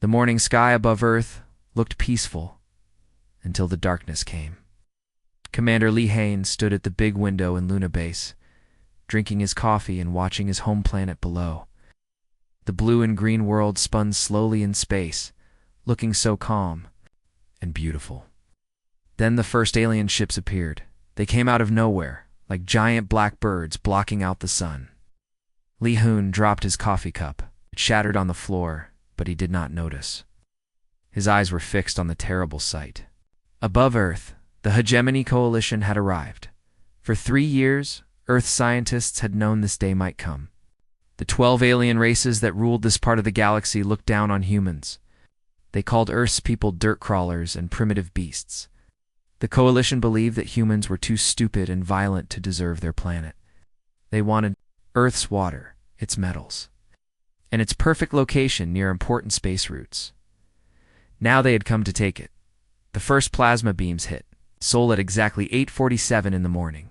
The morning sky above Earth looked peaceful until the darkness came. Commander Lee Hain stood at the big window in Luna Base, drinking his coffee and watching his home planet below. The blue and green world spun slowly in space, looking so calm and beautiful. Then the first alien ships appeared. They came out of nowhere, like giant black birds blocking out the sun. Lee Hoon dropped his coffee cup. It shattered on the floor, but he did not notice. His eyes were fixed on the terrible sight. Above Earth, the Hegemony Coalition had arrived. For 3 years, Earth scientists had known this day might come. The 12 alien races that ruled this part of the galaxy looked down on humans. They called Earth's people dirt crawlers and primitive beasts. The Coalition believed that humans were too stupid and violent to deserve their planet. They wanted Earth's water, its metals, and its perfect location near important space routes. Now they had come to take it. The first plasma beams hit Seoul at exactly 8:47 in the morning.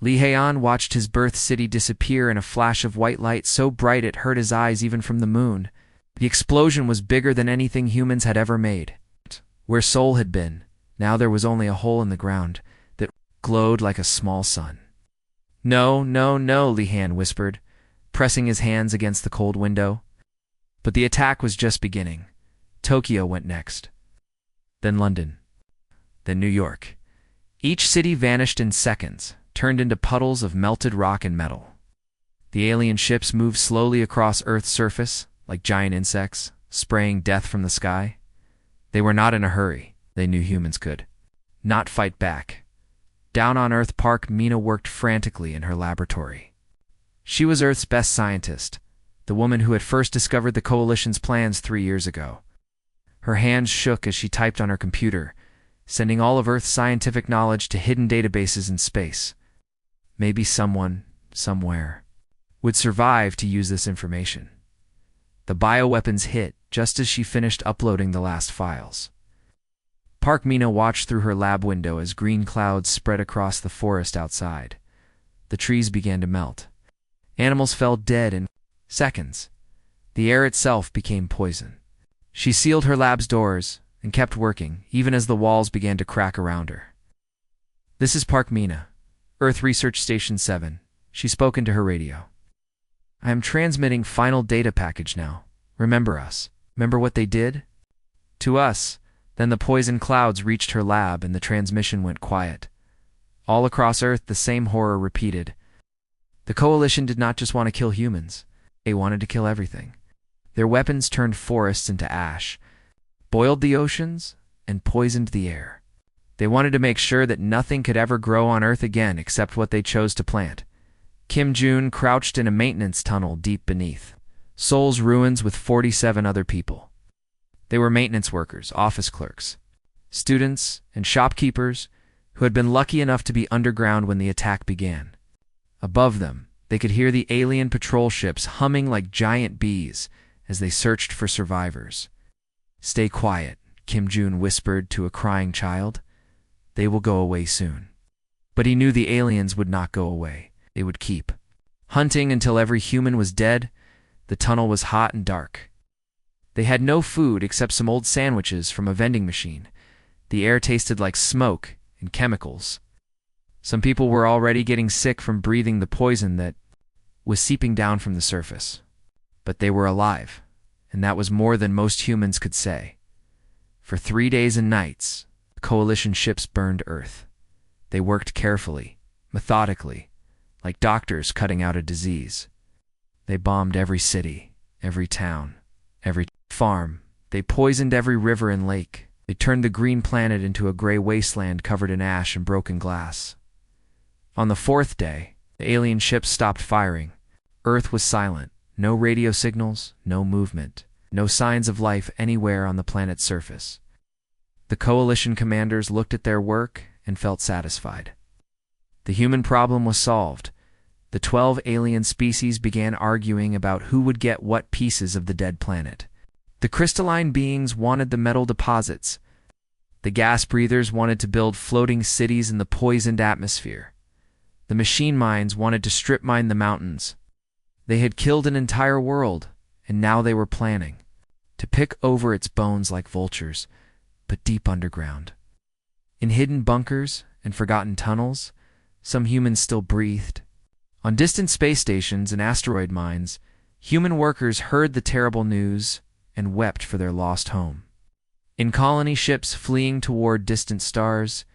Lee Hae-on watched his birth city disappear in a flash of white light so bright it hurt his eyes even from the moon. The explosion was bigger than anything humans had ever made. Where Seoul had been, now there was only a hole in the ground that glowed like a small sun. "No, no, no," Lee Han whispered, pressing his hands against the cold window. But the attack was just beginning. Tokyo went next. Then London. Then New York. Each city vanished in seconds, turned into puddles of melted rock and metal. The alien ships moved slowly across Earth's surface, like giant insects, spraying death from the sky. They were not in a hurry. They knew humans could not fight back. Down on Earth, Park Mina worked frantically in her laboratory. She was Earth's best scientist, the woman who had first discovered the Coalition's plans 3 years ago. Her hands shook as she typed on her computer, sending all of Earth's scientific knowledge to hidden databases in space. Maybe someone, somewhere, would survive to use this information. The bioweapons hit just as she finished uploading the last files. Park Mina watched through her lab window as green clouds spread across the forest outside. The trees began to melt. Animals fell dead in seconds. The air itself became poison. She sealed her lab's doors and kept working, even as the walls began to crack around her. "This is Park Mina, Earth Research Station 7. She spoke into her radio. "I am transmitting final data package now. Remember us. Remember what they did to us?" Then the poison clouds reached her lab and the transmission went quiet. All across Earth, the same horror repeated. The Coalition did not just want to kill humans. They wanted to kill everything. Their weapons turned forests into ash, boiled the oceans, and poisoned the air. They wanted to make sure that nothing could ever grow on Earth again except what they chose to plant. Kim Jun crouched in a maintenance tunnel deep beneath Seoul's ruins with 47 other people. They were maintenance workers, office clerks, students, and shopkeepers who had been lucky enough to be underground when the attack began. Above them, they could hear the alien patrol ships humming like giant bees as they searched for survivors. "Stay quiet," Kim Jun whispered to a crying child. "They will go away soon." But he knew the aliens would not go away. They would keep hunting until every human was dead. The tunnel was hot and dark. They had no food except some old sandwiches from a vending machine. The air tasted like smoke and chemicals. Some people were already getting sick from breathing the poison that was seeping down from the surface. But they were alive, and that was more than most humans could say. For 3 days and nights, the Coalition ships burned Earth. They worked carefully, methodically, like doctors cutting out a disease. They bombed every city, every town, every farm. They poisoned every river and lake. They turned the green planet into a gray wasteland covered in ash and broken glass. On the 4th day, the alien ships stopped firing. Earth was silent. No radio signals, no movement, no signs of life anywhere on the planet's surface. The Coalition commanders looked at their work and felt satisfied. The human problem was solved. The 12 alien species began arguing about who would get what pieces of the dead planet. The crystalline beings wanted the metal deposits. The gas breathers wanted to build floating cities in the poisoned atmosphere. The machine minds wanted to strip mine the mountains. They had killed an entire world, and now they were planning to pick over its bones like vultures, but deep underground. In hidden bunkers and forgotten tunnels, some humans still breathed. On distant space stations and asteroid mines, human workers heard the terrible news and wept for their lost home. In colony ships fleeing toward distant stars,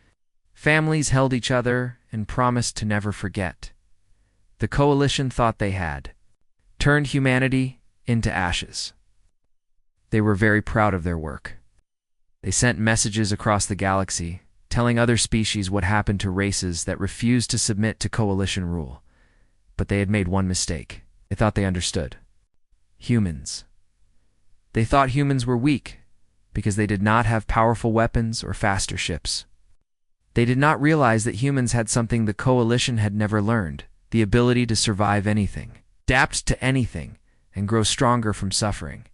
families held each other and promised to never forget. The coalition thought they had turned humanity into ashes. They were very proud of their work. They sent messages across the galaxy, telling other species what happened to races that refused to submit to coalition rule. But they had made one mistake. They thought they understood. Humans. They thought humans were weak because they did not have powerful weapons or faster ships. They did not realize that humans had something the coalition had never learned: the ability to survive anything, adapt to anything, and grow stronger from suffering.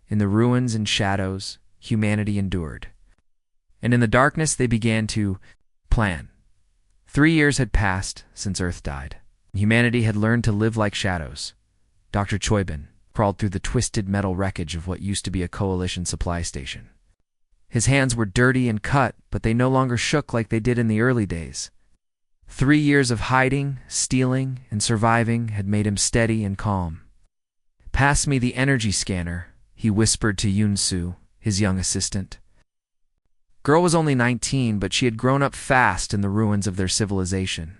In the ruins and shadows, humanity endured. And in the darkness, they began to plan. 3 years had passed since Earth died. Humanity had learned to live like shadows. Dr. Choibin crawled through the twisted metal wreckage of what used to be a coalition supply station. His hands were dirty and cut, but they no longer shook like they did in the early days. 3 years of hiding, stealing, and surviving had made him steady and calm. "Pass me the energy scanner," he whispered to Yunsu, his young assistant. Girl was only 19, but she had grown up fast in the ruins of their civilization.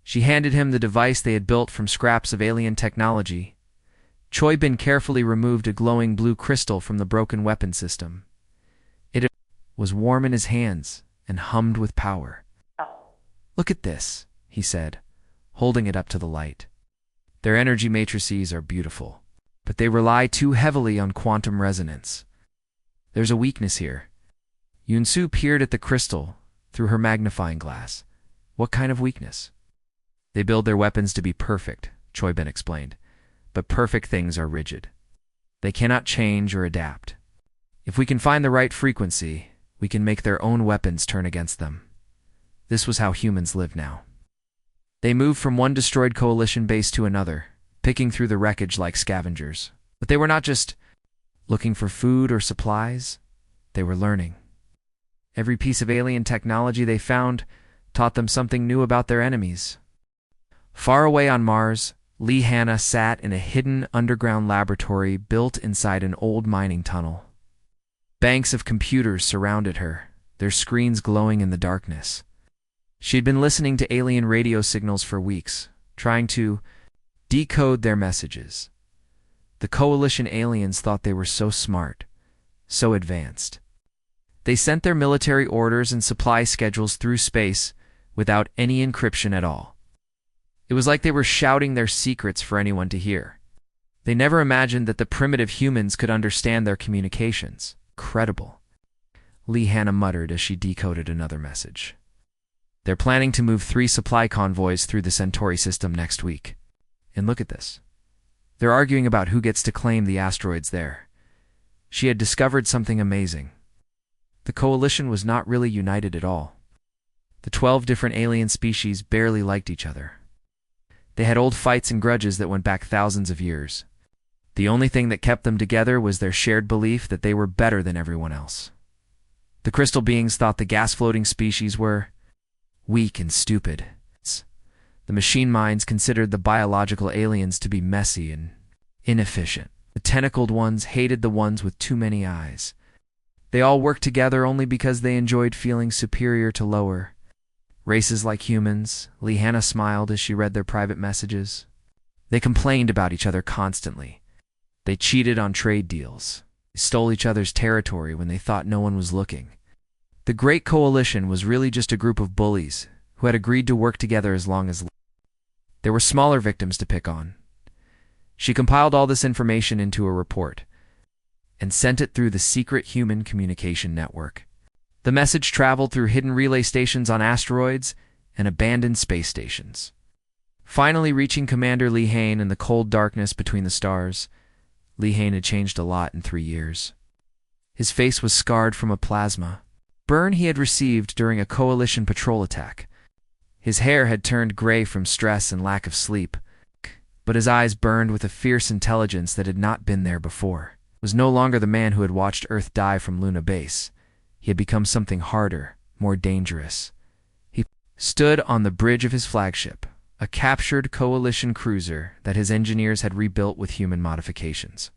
She handed him the device they had built from scraps of alien technology. Choibin carefully removed a glowing blue crystal from the broken weapon system. It was warm in his hands and hummed with power. "Look at this," he said, holding it up to the light. "Their energy matrices are beautiful, but they rely too heavily on quantum resonance. There's a weakness here." Yunsu peered at the crystal through her magnifying glass. "What kind of weakness?" "They build their weapons to be perfect," Choibin explained, "but perfect things are rigid. They cannot change or adapt. If we can find the right frequency, we can make their own weapons turn against them." This was how humans live now. They moved from one destroyed coalition base to another, picking through the wreckage like scavengers. But they were not just looking for food or supplies. They were learning. Every piece of alien technology they found taught them something new about their enemies. Far away on Mars, Lee Hanna sat in a hidden underground laboratory built inside an old mining tunnel. Banks of computers surrounded her, their screens glowing in the darkness. She had been listening to alien radio signals for weeks, trying to decode their messages. The coalition aliens thought they were so smart, so advanced. They sent their military orders and supply schedules through space without any encryption at all. It was like they were shouting their secrets for anyone to hear. They never imagined that the primitive humans could understand their communications. Incredible. Lee Hanna muttered as she decoded another message. "They're planning to move 3 supply convoys through the Centauri system next week. And look at this. They're arguing about who gets to claim the asteroids there." She had discovered something amazing. The coalition was not really united at all. The 12 different alien species barely liked each other. They had old fights and grudges that went back thousands of years. The only thing that kept them together was their shared belief that they were better than everyone else. The crystal beings thought the gas-floating species were weak and stupid. The machine minds considered the biological aliens to be messy and inefficient. The tentacled ones hated the ones with too many eyes. They all worked together only because they enjoyed feeling superior to lower races like humans. Lee Hanna smiled as she read their private messages. They complained about each other constantly. They cheated on trade deals. They stole each other's territory when they thought no one was looking. The Great Coalition was really just a group of bullies who had agreed to work together as long as there were smaller victims to pick on. She compiled all this information into a report and sent it through the secret human communication network. The message traveled through hidden relay stations on asteroids and abandoned space stations, finally reaching Commander Lee Hain in the cold darkness between the stars. Lee Hain had changed a lot in 3 years. His face was scarred from a plasma burn he had received during a coalition patrol attack. His hair had turned gray from stress and lack of sleep, but his eyes burned with a fierce intelligence that had not been there before. was no longer the man who had watched Earth die from Luna Base. He had become something harder, more dangerous. He stood on the bridge of his flagship, a captured Coalition cruiser that his engineers had rebuilt with human modifications.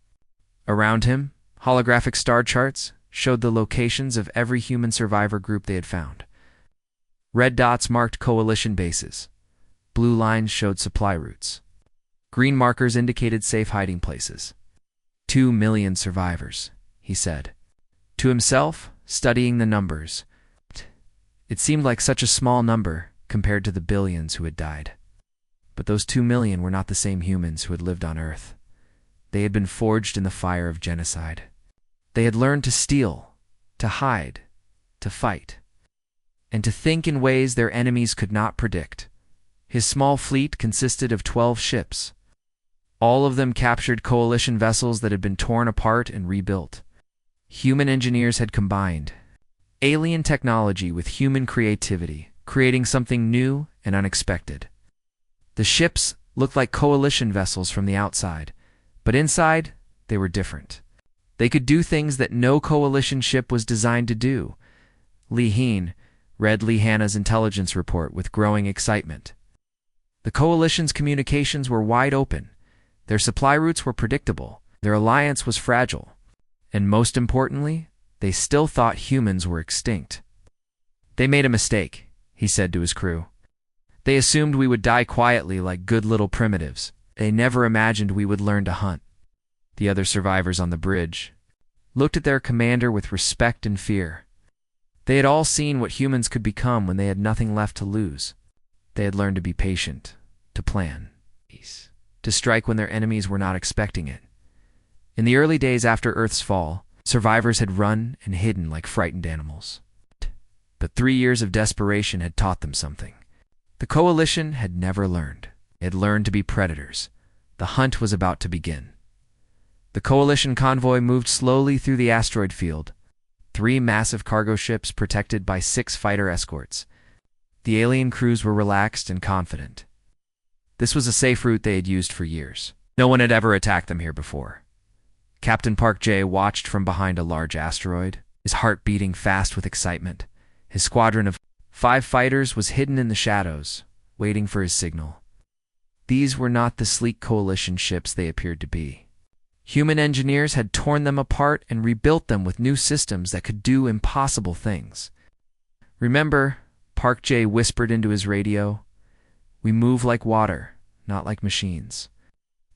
Around him, holographic star charts showed the locations of every human survivor group they had found. Red dots marked Coalition bases. Blue lines showed supply routes. Green markers indicated safe hiding places. 2 million survivors, he said. To himself, studying the numbers, it seemed like such a small number compared to the billions who had died. But those 2 million were not the same humans who had lived on Earth. They had been forged in the fire of genocide. They had learned to steal, to hide, to fight, and to think in ways their enemies could not predict. His small fleet consisted of 12 ships. All of them captured Coalition vessels that had been torn apart and rebuilt. Human engineers had combined alien technology with human creativity, creating something new and unexpected. The ships looked like Coalition vessels from the outside, but inside, they were different. They could do things that no Coalition ship was designed to do. Lee Heen read Lee Hanna's intelligence report with growing excitement. The Coalition's communications were wide open. Their supply routes were predictable. Their alliance was fragile. And most importantly, they still thought humans were extinct. They made a mistake, he said to his crew. They assumed we would die quietly like good little primitives. They never imagined we would learn to hunt. The other survivors on the bridge looked at their commander with respect and fear. They had all seen what humans could become when they had nothing left to lose. They had learned to be patient, to plan, to strike when their enemies were not expecting it. In the early days after Earth's fall, survivors had run and hidden like frightened animals. But 3 years of desperation had taught them something. The Coalition had never learned. It had learned to be predators. The hunt was about to begin. The Coalition convoy moved slowly through the asteroid field. 3 massive cargo ships protected by 6 fighter escorts. The alien crews were relaxed and confident. This was a safe route they had used for years. No one had ever attacked them here before. Captain Park J watched from behind a large asteroid, his heart beating fast with excitement. His squadron of 5 fighters was hidden in the shadows, waiting for his signal. These were not the sleek Coalition ships they appeared to be. Human engineers had torn them apart and rebuilt them with new systems that could do impossible things. Remember, Park J whispered into his radio, "We move like water, not like machines.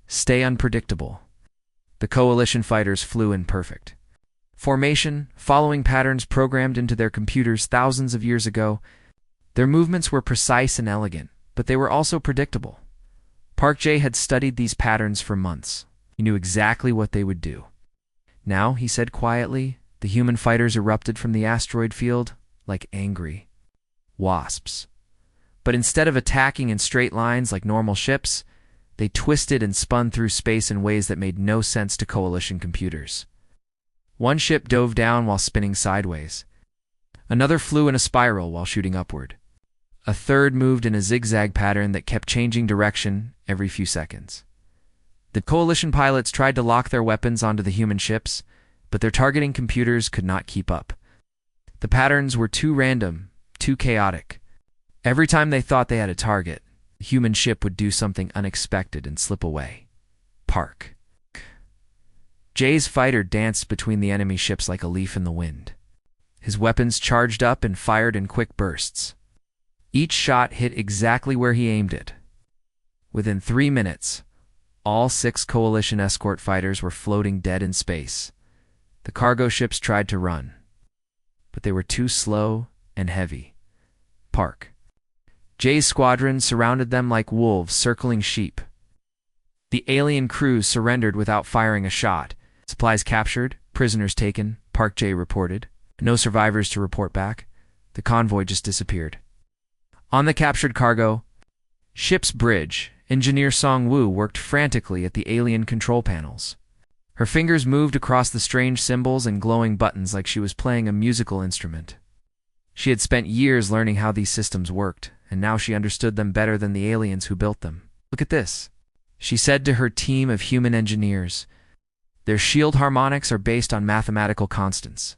Stay unpredictable." The Coalition fighters flew in perfect formation, following patterns programmed into their computers thousands of years ago. Their movements were precise and elegant, but they were also predictable. Park J had studied these patterns for months. He knew exactly what they would do. Now, he said quietly, the human fighters erupted from the asteroid field like angry wasps. But instead of attacking in straight lines like normal ships, they twisted and spun through space in ways that made no sense to Coalition computers. One ship dove down while spinning sideways. Another flew in a spiral while shooting upward. A third moved in a zigzag pattern that kept changing direction every few seconds. The Coalition pilots tried to lock their weapons onto the human ships, but their targeting computers could not keep up. The patterns were too random, too chaotic. Every time they thought they had a target, the human ship would do something unexpected and slip away. Park J's fighter danced between the enemy ships like a leaf in the wind. His weapons charged up and fired in quick bursts. Each shot hit exactly where he aimed it. Within 3 minutes, all 6 Coalition escort fighters were floating dead in space. The cargo ships tried to run, but they were too slow and heavy. Park J's squadron surrounded them like wolves circling sheep. The alien crews surrendered without firing a shot. Supplies captured, prisoners taken, Park J reported. No survivors to report back. The convoy just disappeared. On the captured cargo, ship's bridge, Engineer Song Woo worked frantically at the alien control panels. Her fingers moved across the strange symbols and glowing buttons like she was playing a musical instrument. She had spent years learning how these systems worked, and now she understood them better than the aliens who built them. "Look at this," she said to her team of human engineers. Their shield harmonics are based on mathematical constants.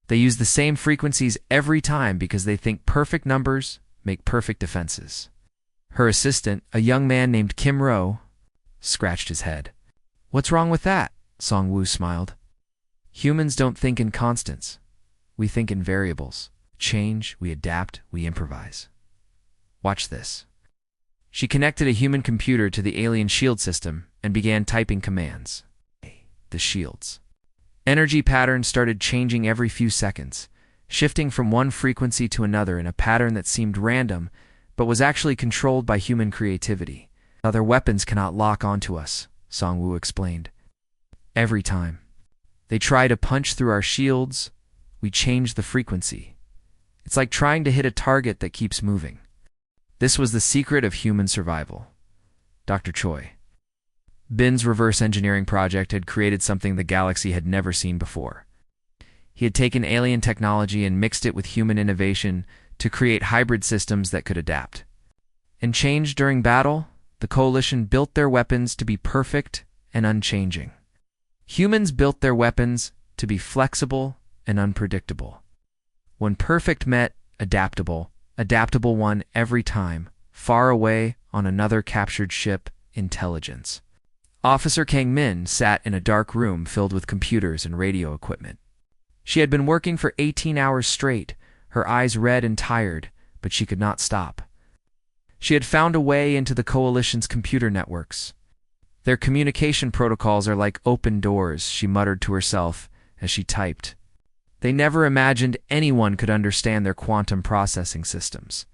They use the same frequencies every time because they think perfect numbers make perfect defenses. Her assistant, a young man named Kim Ro, scratched his head. "What's wrong with that?" Song-woo smiled. "Humans don't think in constants. We think in variables. Change, we adapt, we improvise. Watch this." She connected a human computer to the alien shield system and began typing commands. The shields. Energy patterns started changing every few seconds, shifting from one frequency to another in a pattern that seemed random, but was actually controlled by human creativity. "Other weapons cannot lock onto us," Song-woo explained. "Every time they try to punch through our shields, we change the frequency. It's like trying to hit a target that keeps moving." This was the secret of human survival. Dr. Choi. Bin's reverse engineering project had created something the galaxy had never seen before. He had taken alien technology and mixed it with human innovation to create hybrid systems that could adapt. And change during battle, the Coalition built their weapons to be perfect and unchanging. Humans built their weapons to be flexible and unpredictable. When perfect met adaptable, adaptable won every time, far away on another captured ship, intelligence. Officer Kang Min sat in a dark room filled with computers and radio equipment. She had been working for 18 hours straight, her eyes red and tired, but she could not stop. She had found a way into the Coalition's computer networks. "Their communication protocols are like open doors," she muttered to herself as she typed. "They never imagined anyone could understand their quantum processing systems."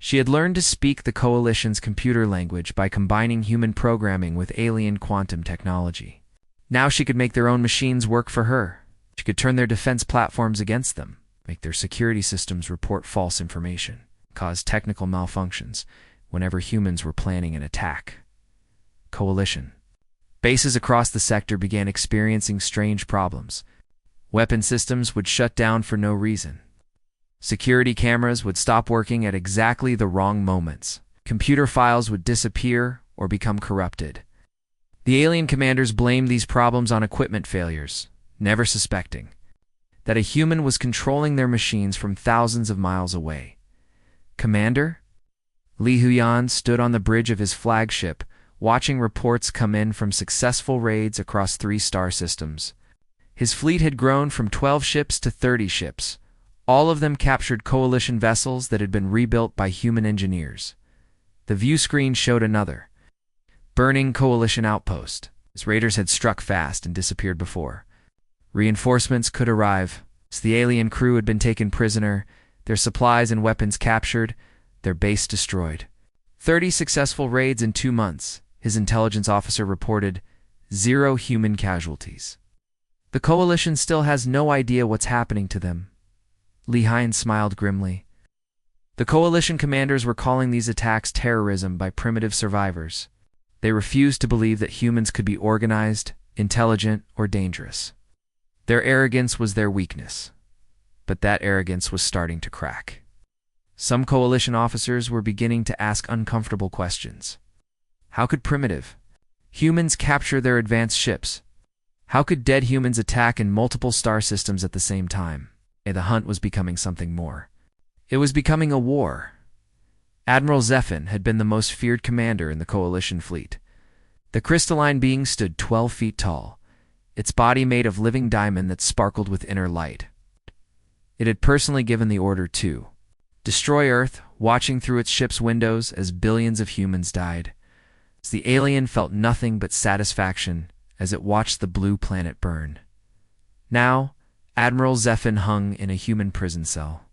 She had learned to speak the Coalition's computer language by combining human programming with alien quantum technology. Now she could make their own machines work for her. She could turn their defense platforms against them, make their security systems report false information, cause technical malfunctions whenever humans were planning an attack. Coalition. Bases across the sector began experiencing strange problems. Weapon systems would shut down for no reason. Security cameras would stop working at exactly the wrong moments. Computer files would disappear or become corrupted. The alien commanders blamed these problems on equipment failures, never suspecting that a human was controlling their machines from thousands of miles away. "Commander?" Lee Huyan stood on the bridge of his flagship, watching reports come in from successful raids across 3 star systems. His fleet had grown from 12 ships to 30 ships. All of them captured Coalition vessels that had been rebuilt by human engineers. The view screen showed another burning Coalition outpost. His raiders had struck fast and disappeared before reinforcements could arrive. So the alien crew had been taken prisoner, their supplies and weapons captured, their base destroyed. 30 successful raids in 2 months, his intelligence officer reported. 0 human casualties. "The Coalition still has no idea what's happening to them." Lee Hine smiled grimly. The Coalition commanders were calling these attacks terrorism by primitive survivors. They refused to believe that humans could be organized, intelligent, or dangerous. Their arrogance was their weakness. But that arrogance was starting to crack. Some Coalition officers were beginning to ask uncomfortable questions. How could primitive humans capture their advanced ships? How could dead humans attack in multiple star systems at the same time? The hunt was becoming something more. It was becoming a war. Admiral Zephin had been the most feared commander in the Coalition fleet. The crystalline being stood 12 feet tall, its body made of living diamond that sparkled with inner light. It had personally given the order to destroy Earth, watching through its ship's windows as billions of humans died. The alien felt nothing but satisfaction as it watched the blue planet burn. Now, Admiral Zephin hung in a human prison cell,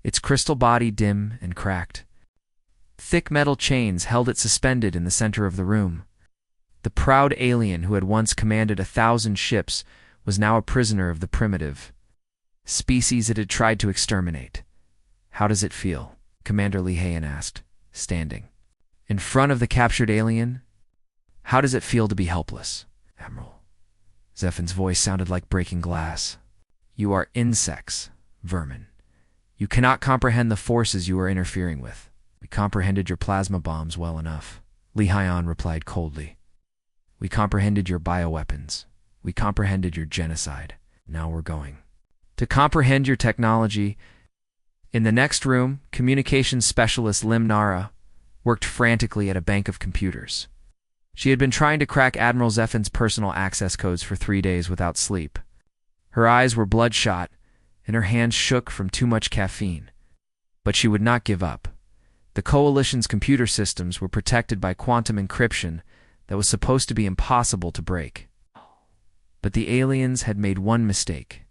its crystal body dim and cracked. Thick metal chains held it suspended in the center of the room. The proud alien who had once commanded 1,000 ships was now a prisoner of the primitive species it had tried to exterminate. "How does it feel?" Commander Lee Hayan asked, standing in front of the captured alien. "How does it feel to be helpless?" "Admiral." Zephin's voice sounded like breaking glass. "You are insects, vermin. You cannot comprehend the forces you are interfering with." "We comprehended your plasma bombs well enough," Lee Hayan replied coldly. "We comprehended your bioweapons, We comprehended your genocide. Now we're going to comprehend your technology. In the next room, communications specialist Lim Nara worked frantically at a bank of computers. She had been trying to crack Admiral Zephin's personal access codes for 3 days without sleep. Her eyes were bloodshot, and her hands shook from too much caffeine. But she would not give up. The Coalition's computer systems were protected by quantum encryption that was supposed to be impossible to break. But the aliens had made one mistake.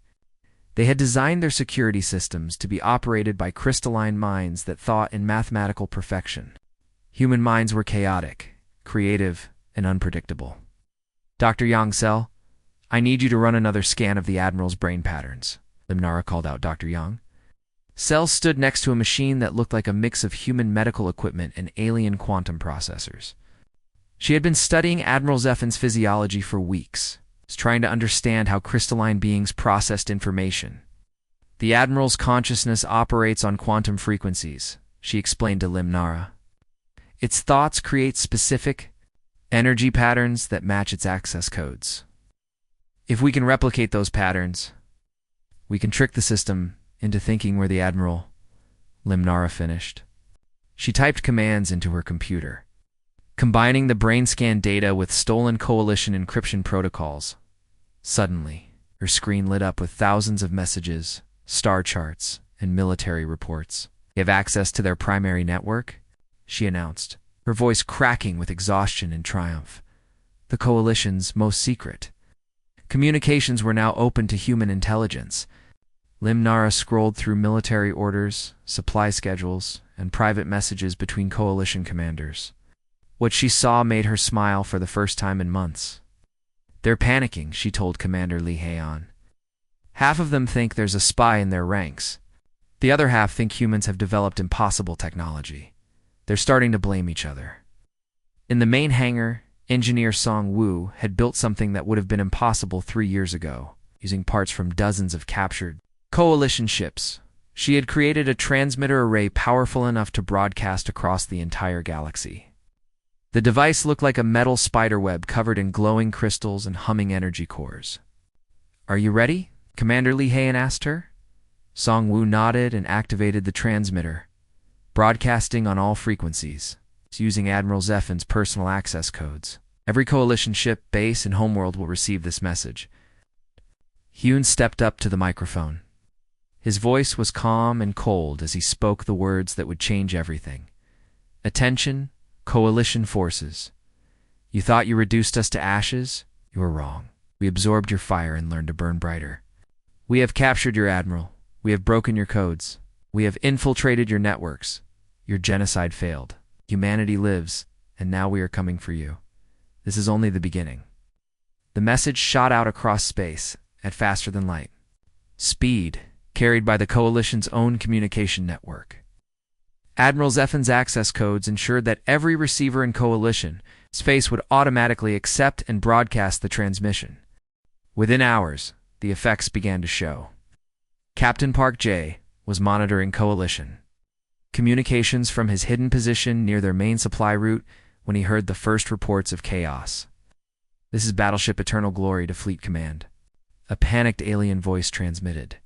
They had designed their security systems to be operated by crystalline minds that thought in mathematical perfection. Human minds were chaotic, creative, and unpredictable. Dr. Yang Sel, I need you to run another scan of the Admiral's brain patterns, Limnara called out Dr. Yang. Sel stood next to a machine that looked like a mix of human medical equipment and alien quantum processors. She had been studying Admiral Zephin's physiology for weeks, trying to understand how crystalline beings processed information. The Admiral's consciousness operates on quantum frequencies, she explained to Limnara. Its thoughts create specific energy patterns that match its access codes. If we can replicate those patterns, we can trick the system into thinking we're the Admiral, Limnara finished. She typed commands into her computer, combining the brain scan data with stolen Coalition encryption protocols. Suddenly, her screen lit up with thousands of messages, star charts, and military reports. You have access to their primary network, she announced, her voice cracking with exhaustion and triumph. The Coalition's most secret. Communications were now open to human intelligence. Limnara scrolled through military orders, supply schedules, and private messages between Coalition commanders. What she saw made her smile for the first time in months. They're panicking, she told Commander Li Heian. Half of them think there's a spy in their ranks. The other half think humans have developed impossible technology. They're starting to blame each other. In the main hangar, engineer Song Wu had built something that would have been impossible 3 years ago, using parts from dozens of captured Coalition ships. She had created a transmitter array powerful enough to broadcast across the entire galaxy. The device looked like a metal spiderweb covered in glowing crystals and humming energy cores. Are you ready? Commander Li Heian asked her. Song Wu nodded and activated the transmitter, broadcasting on all frequencies, using Admiral Zephin's personal access codes. Every Coalition ship, base, and homeworld will receive this message. Hyun stepped up to the microphone. His voice was calm and cold as he spoke the words that would change everything. Attention, Coalition forces. You thought you reduced us to ashes? You were wrong. We absorbed your fire and learned to burn brighter. We have captured your Admiral. We have broken your codes. We have infiltrated your networks. Your genocide failed. Humanity lives, and now we are coming for you. This is only the beginning. The message shot out across space at faster than light speed, carried by the Coalition's own communication network. Admiral Zephin's access codes ensured that every receiver in Coalition space would automatically accept and broadcast the transmission. Within hours, the effects began to show. Captain Park Jae was monitoring Coalition communications from his hidden position near their main supply route when he heard the first reports of chaos. This is Battleship Eternal Glory to Fleet Command. A panicked alien voice transmitted.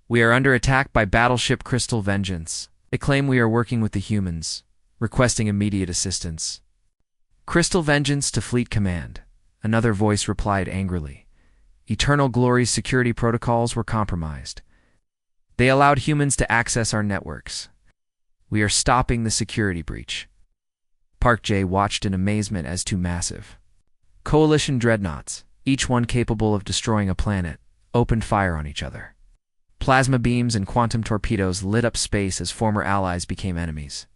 We are under attack by Battleship Crystal Vengeance. They claim we are working with the humans, requesting immediate assistance. Crystal Vengeance to Fleet Command. Another voice replied angrily. Eternal Glory's security protocols were compromised. They allowed humans to access our networks. We are stopping the security breach. Park Jae watched in amazement as two massive Coalition dreadnoughts, each one capable of destroying a planet, opened fire on each other. Plasma beams and quantum torpedoes lit up space as former allies became enemies.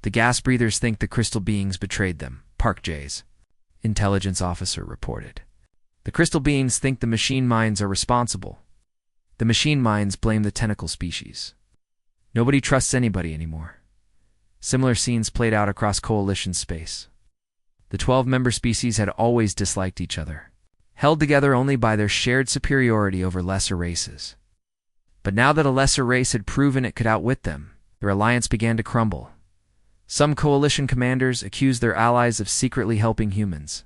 The gas breathers think the crystal beings betrayed them, Park Jae's intelligence officer reported. The crystal beings think the machine minds are responsible. The machine minds blame the tentacle species. Nobody trusts anybody anymore. Similar scenes played out across Coalition space. The 12-member species had always disliked each other, held together only by their shared superiority over lesser races. But now that a lesser race had proven it could outwit them, their alliance began to crumble. Some Coalition commanders accused their allies of secretly helping humans.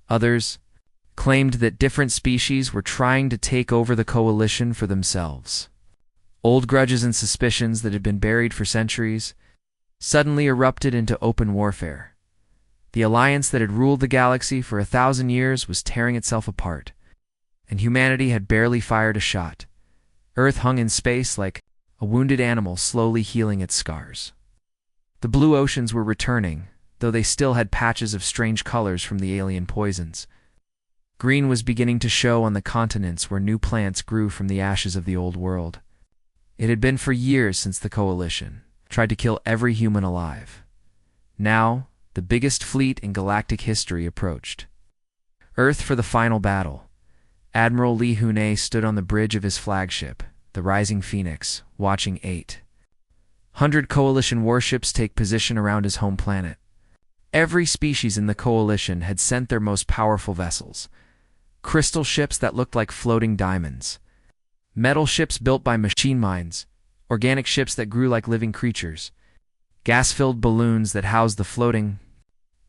Others claimed that different species were trying to take over the coalition for themselves. Old grudges and suspicions that had been buried for centuries suddenly erupted into open warfare. The alliance that had ruled the galaxy for 1,000 years was tearing itself apart, and humanity had barely fired a shot. Earth hung in space like a wounded animal slowly healing its scars. The blue oceans were returning, though they still had patches of strange colors from the alien poisons. Green was beginning to show on the continents where new plants grew from the ashes of the old world. It had been for years since the Coalition tried to kill every human alive. Now, the biggest fleet in galactic history approached. Earth for the final battle. Admiral Lee Hoonay stood on the bridge of his flagship, the Rising Phoenix, watching 800 Coalition warships take position around his home planet. Every species in the Coalition had sent their most powerful vessels. Crystal ships that looked like floating diamonds. Metal ships built by machine minds. Organic ships that grew like living creatures. Gas-filled balloons that housed the floating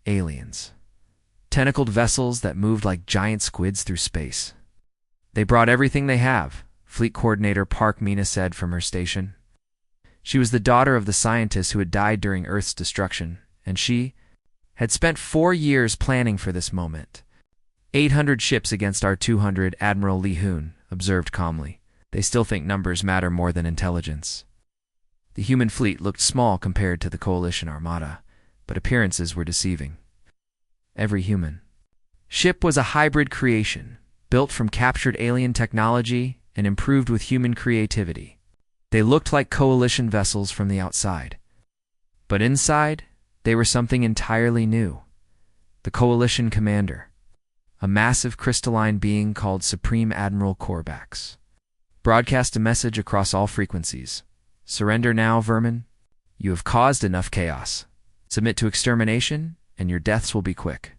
aliens. Tentacled vessels that moved like giant squids through space. They brought everything they have, Fleet Coordinator Park Mina said from her station. She was the daughter of the scientist who had died during Earth's destruction, and she had spent 4 years planning for this moment. 800 ships against our 200, Admiral Lee Hoon observed calmly. They still think numbers matter more than intelligence. The human fleet looked small compared to the Coalition armada, but appearances were deceiving. Every human ship was a hybrid creation, built from captured alien technology and improved with human creativity. They looked like Coalition vessels from the outside. But inside, they were something entirely new. The Coalition commander, a massive crystalline being called Supreme Admiral Corvax, broadcast a message across all frequencies. Surrender now, vermin. You have caused enough chaos. Submit to extermination, and your deaths will be quick.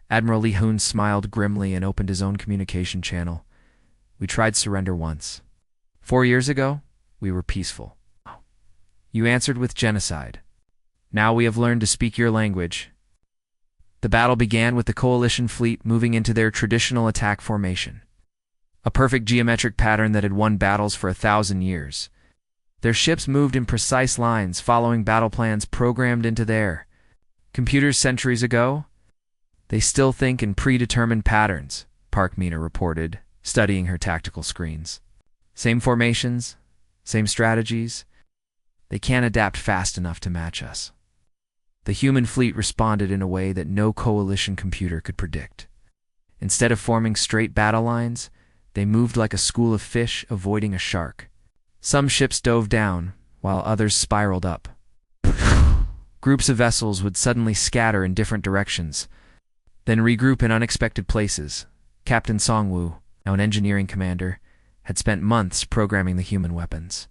Admiral Lee Hoon smiled grimly and opened his own communication channel. We tried surrender once. 4 years ago, we were peaceful. You answered with genocide. Now we have learned to speak your language. The battle began with the Coalition fleet moving into their traditional attack formation. A perfect geometric pattern that had won battles for 1,000 years. Their ships moved in precise lines, following battle plans programmed into their computers centuries ago. They still think in predetermined patterns, Park Mina reported, studying her tactical screens. Same formations, same strategies. They can't adapt fast enough to match us. The human fleet responded in a way that no Coalition computer could predict. Instead of forming straight battle lines, they moved like a school of fish avoiding a shark. Some ships dove down, while others spiraled up. Groups of vessels would suddenly scatter in different directions, then regroup in unexpected places. Captain Songwoo, now an engineering commander, had spent months programming the human weapons.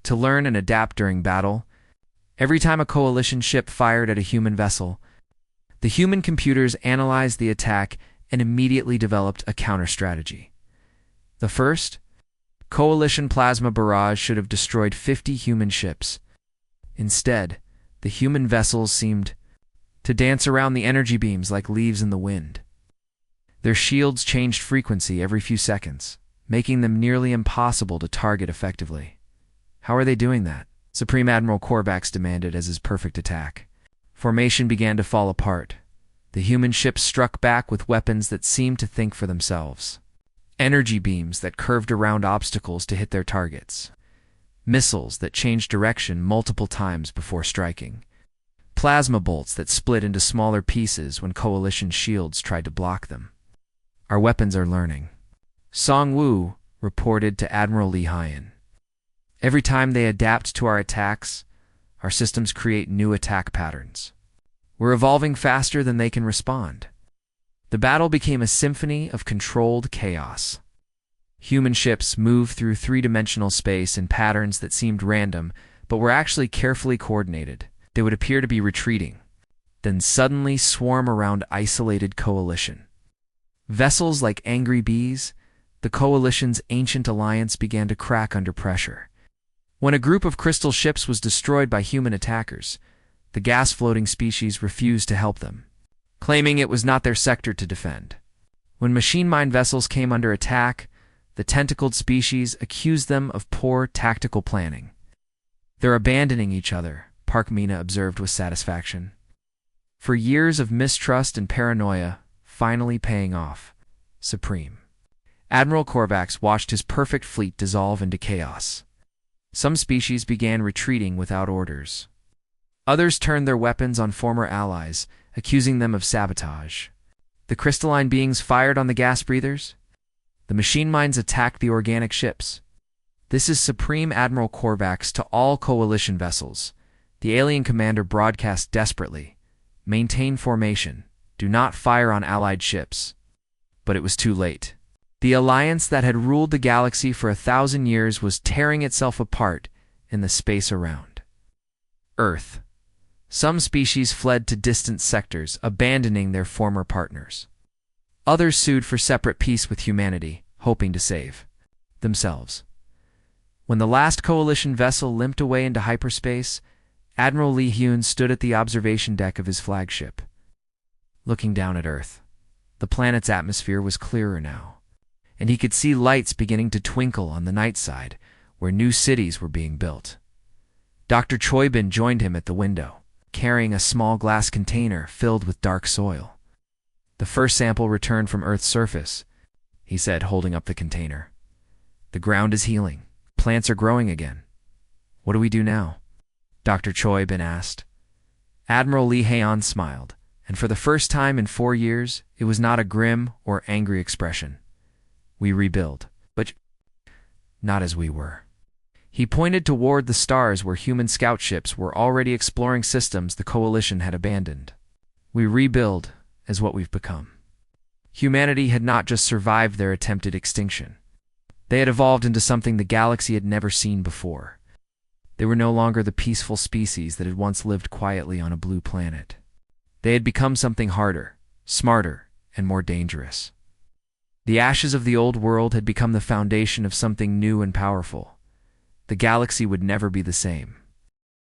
To learn and adapt during battle, every time a Coalition ship fired at a human vessel, the human computers analyzed the attack and immediately developed a counter-strategy. The first, Coalition plasma barrage should have destroyed 50 human ships. Instead, the human vessels seemed to dance around the energy beams like leaves in the wind. Their shields changed frequency every few seconds, making them nearly impossible to target effectively. How are they doing that? Supreme Admiral Corvax demanded as his perfect attack. Formation began to fall apart. The human ships struck back with weapons that seemed to think for themselves. Energy beams that curved around obstacles to hit their targets. Missiles that changed direction multiple times before striking. Plasma bolts that split into smaller pieces when Coalition shields tried to block them. Our weapons are learning, Song Woo reported to Admiral Lee Hyen. Every time they adapt to our attacks, our systems create new attack patterns. We're evolving faster than they can respond. The battle became a symphony of controlled chaos. Human ships moved through three-dimensional space in patterns that seemed random, but were actually carefully coordinated. They would appear to be retreating, then suddenly swarm around isolated Coalition. Vessels like angry bees, the Coalition's ancient alliance began to crack under pressure. When a group of crystal ships was destroyed by human attackers, the gas-floating species refused to help them, claiming it was not their sector to defend. When machine mind vessels came under attack, the tentacled species accused them of poor tactical planning. "They're abandoning each other," Park Mina observed with satisfaction. For years of mistrust and paranoia, finally paying off. Supreme. Admiral Korvax watched his perfect fleet dissolve into chaos. Some species began retreating without orders. Others turned their weapons on former allies, accusing them of sabotage. The crystalline beings fired on the gas breathers. The machine minds attacked the organic ships. "This is Supreme Admiral Korvax to all coalition vessels," the alien commander broadcast desperately. "Maintain formation. Do not fire on allied ships." But it was too late. The alliance that had ruled the galaxy for 1,000 years was tearing itself apart in the space around. Earth. Some species fled to distant sectors, abandoning their former partners. Others sued for separate peace with humanity, hoping to save themselves. When the last coalition vessel limped away into hyperspace, Admiral Lee Hyun stood at the observation deck of his flagship. Looking down at Earth, the planet's atmosphere was clearer now, and he could see lights beginning to twinkle on the night side, where new cities were being built. Dr. Choibin joined him at the window, carrying a small glass container filled with dark soil. "The first sample returned from Earth's surface," he said, holding up the container. "The ground is healing. Plants are growing again. What do we do now?" Dr. Choibin asked. Admiral Lee Haon smiled, and for the first time in 4 years, it was not a grim or angry expression. "We rebuild, but not as we were." He pointed toward the stars where human scout ships were already exploring systems the Coalition had abandoned. "We rebuild as what we've become." Humanity had not just survived their attempted extinction. They had evolved into something the galaxy had never seen before. They were no longer the peaceful species that had once lived quietly on a blue planet. They had become something harder, smarter, and more dangerous. The ashes of the old world had become the foundation of something new and powerful. The galaxy would never be the same.